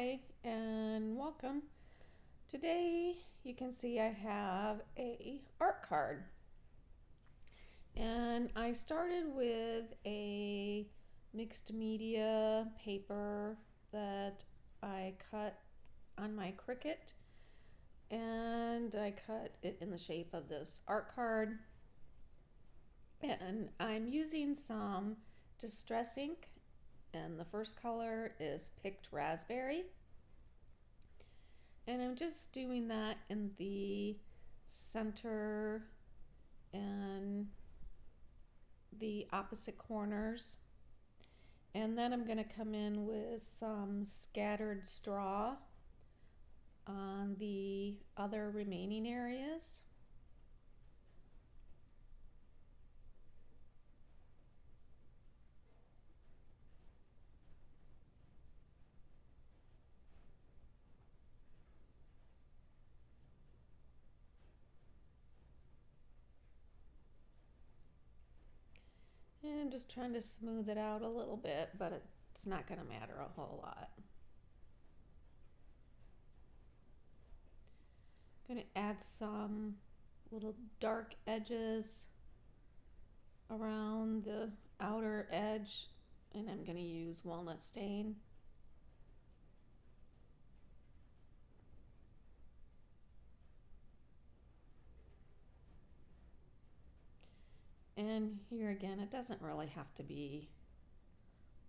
Hi and welcome. Today you can see I have a art card, and I started with a mixed media paper that I cut on my Cricut, and I cut it in the shape of this art card, and I'm using some distress ink, and the first color is picked raspberry. And I'm just doing that in the center and the opposite corners. And then I'm going to come in with some scattered straw on the other remaining areas. And I'm just trying to smooth it out a little bit, but it's not going to matter a whole lot. I'm going to add some little dark edges around the outer edge, and I'm going to use walnut stain. And here again, it doesn't really have to be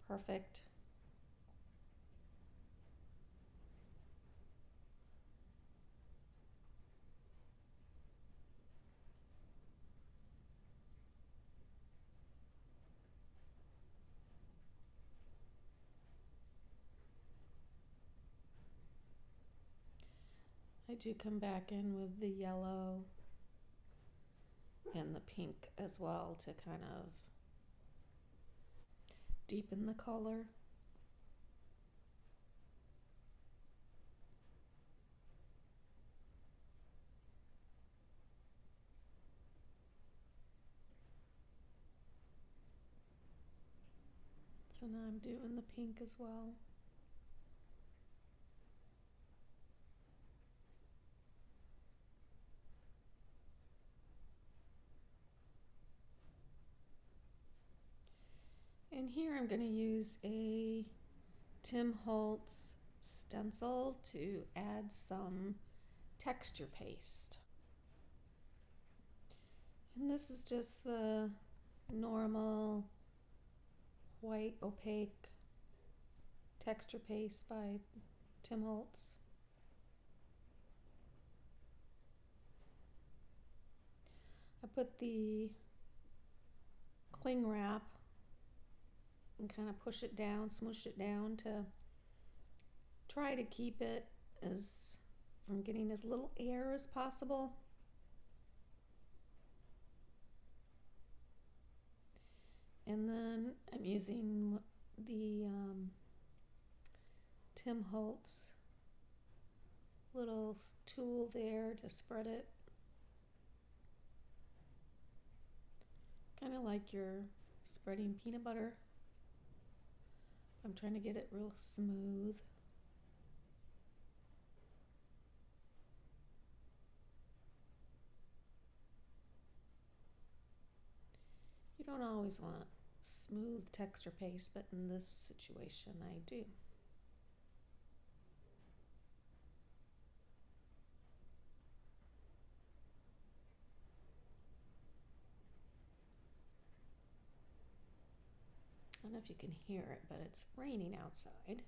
perfect. I do come back in with the yellow and the pink as well to kind of deepen the color. So now I'm doing the pink as well. And here I'm going to use a Tim Holtz stencil to add some texture paste. And this is just the normal white opaque texture paste by Tim Holtz. I put the cling wrap and kind of push it down, smoosh it down to try to keep it as from getting as little air as possible. And then I'm using the Tim Holtz little tool there to spread it. Kind of like you're spreading peanut butter. I'm trying to get it real smooth. You don't always want smooth texture paste, but in this situation I do. I don't know if you can hear it, but it's raining outside.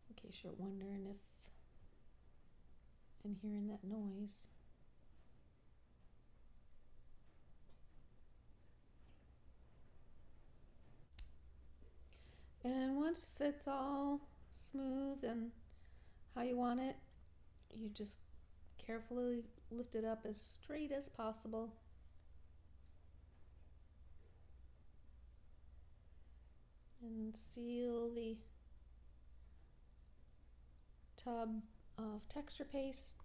In case you're wondering if I'm hearing that noise. And once it's all smooth and how you want it, you just carefully lift it up as straight as possible. And seal the tub of texture paste.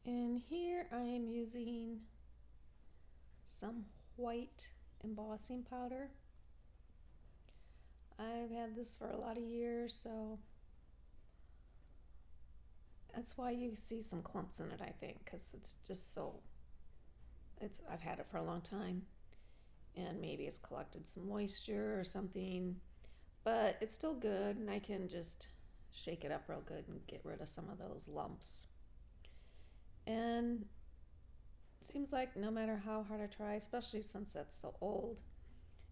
And here I am using some white embossing powder. I've had this for a lot of years, so that's why you see some clumps in it, I think, because it's just so, I've had it for a long time, and maybe it's collected some moisture or something, but it's still good, and I can just shake it up real good and get rid of some of those lumps. And it seems like no matter how hard I try, especially since that's so old,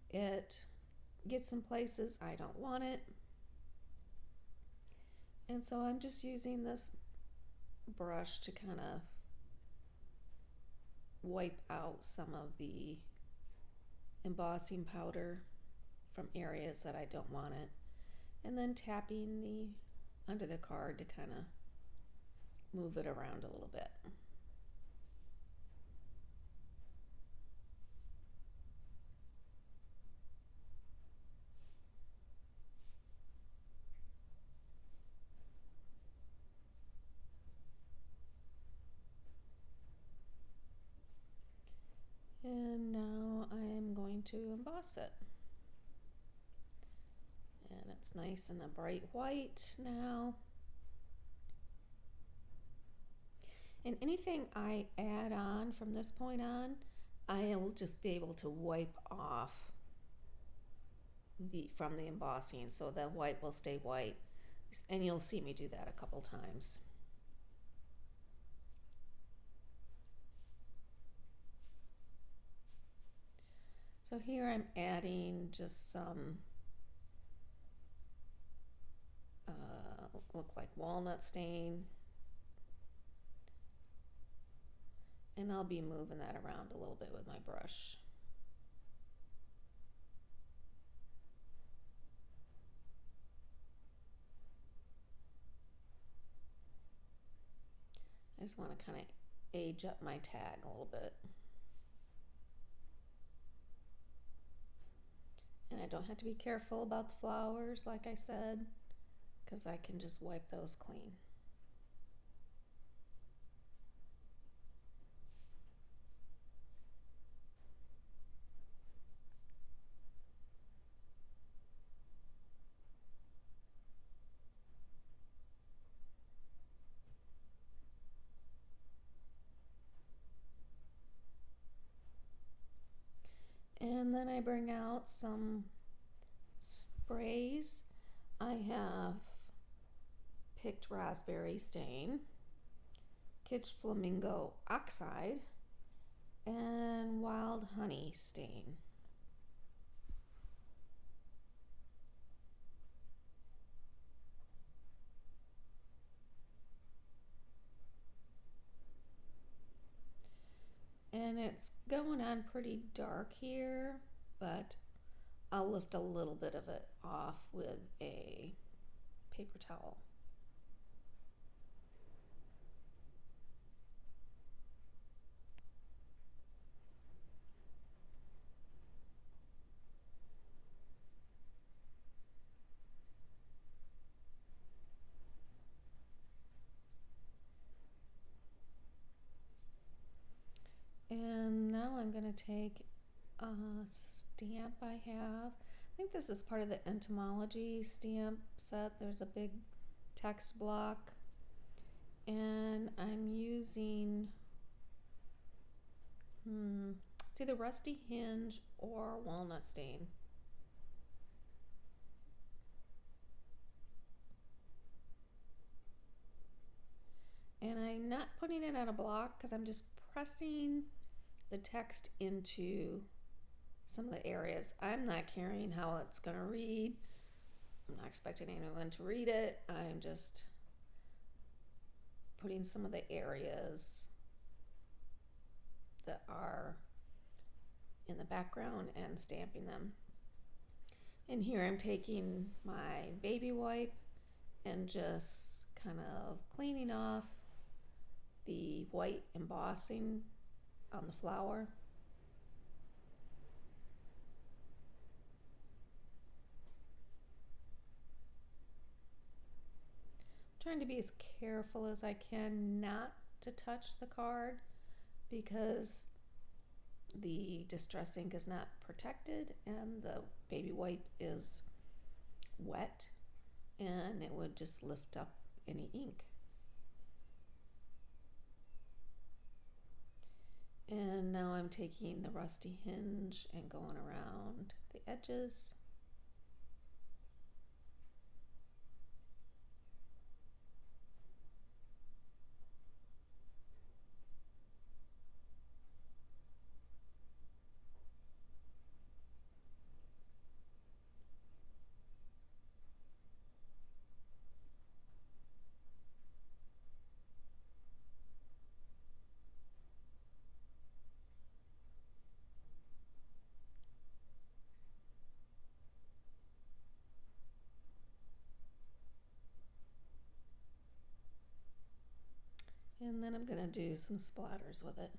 it gets in places I don't want it. And so I'm just using this brush to kind of wipe out some of the embossing powder from areas that I don't want it, and then tapping the under the card to kind of move it around a little bit. And now I am going to emboss it. And it's nice and a bright white now. And anything I add on from this point on, I'll just be able to wipe off from the embossing, so the white will stay white. And you'll see me do that a couple times. So here I'm adding just some look like walnut stain, and I'll be moving that around a little bit with my brush. I just want to kind of age up my tag a little bit. And I don't have to be careful about the flowers, like I said, because I can just wipe those clean. And then I bring out some sprays. I have picked raspberry stain, kitsch flamingo oxide, and wild honey stain. And it's going on pretty dark here, but I'll lift a little bit of it off with a paper towel. And now I'm going to take a stamp I have. I think this is part of the entomology stamp set. There's a big text block. And I'm using, it's either rusty hinge or walnut stain. And I'm not putting it on a block because I'm just pressing the text into some of the areas. I'm not caring how it's going to read. I'm not expecting anyone to read it. I'm just putting some of the areas that are in the background and stamping them. And here I'm taking my baby wipe and just kind of cleaning off the white embossing on the flower. Trying to be as careful as I can not to touch the card because the distress ink is not protected and the baby wipe is wet, and it would just lift up any ink. And now I'm taking the rusty hinge and going around the edges. And then I'm going to do some splatters with it.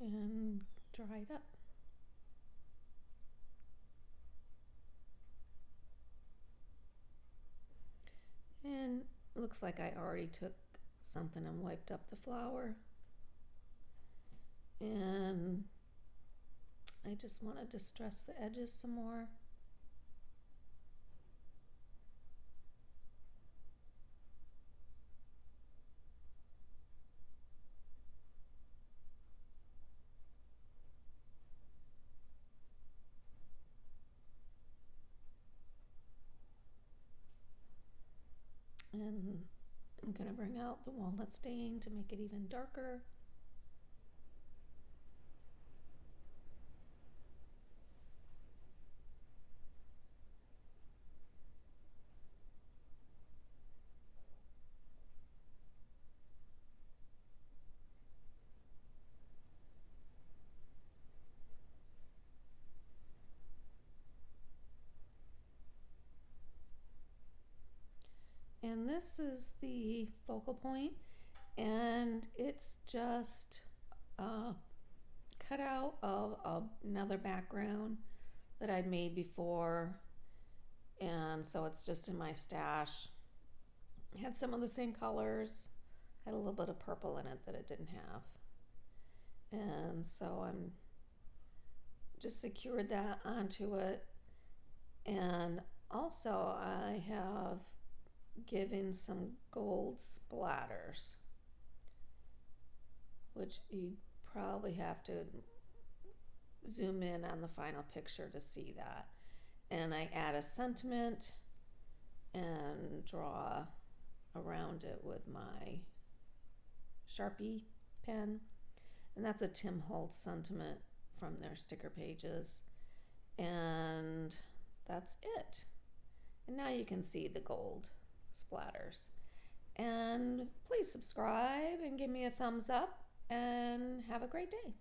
And dry it up. And it looks like I already took something and wiped up the flower. And I just want to distress the edges some more. And I'm going to bring out the walnut stain to make it even darker. And this is the focal point, and it's just cut out of another background that I'd made before, and so it's just in my stash. It had some of the same colors, had a little bit of purple in it that it didn't have, and so I'm just secured that onto it. And also I have given some gold splatters, which you probably have to zoom in on the final picture to see that. And I add a sentiment and draw around it with my Sharpie pen. And that's a Tim Holtz sentiment from their sticker pages. And that's it. And now you can see the gold splatters. And please subscribe and give me a thumbs up and have a great day.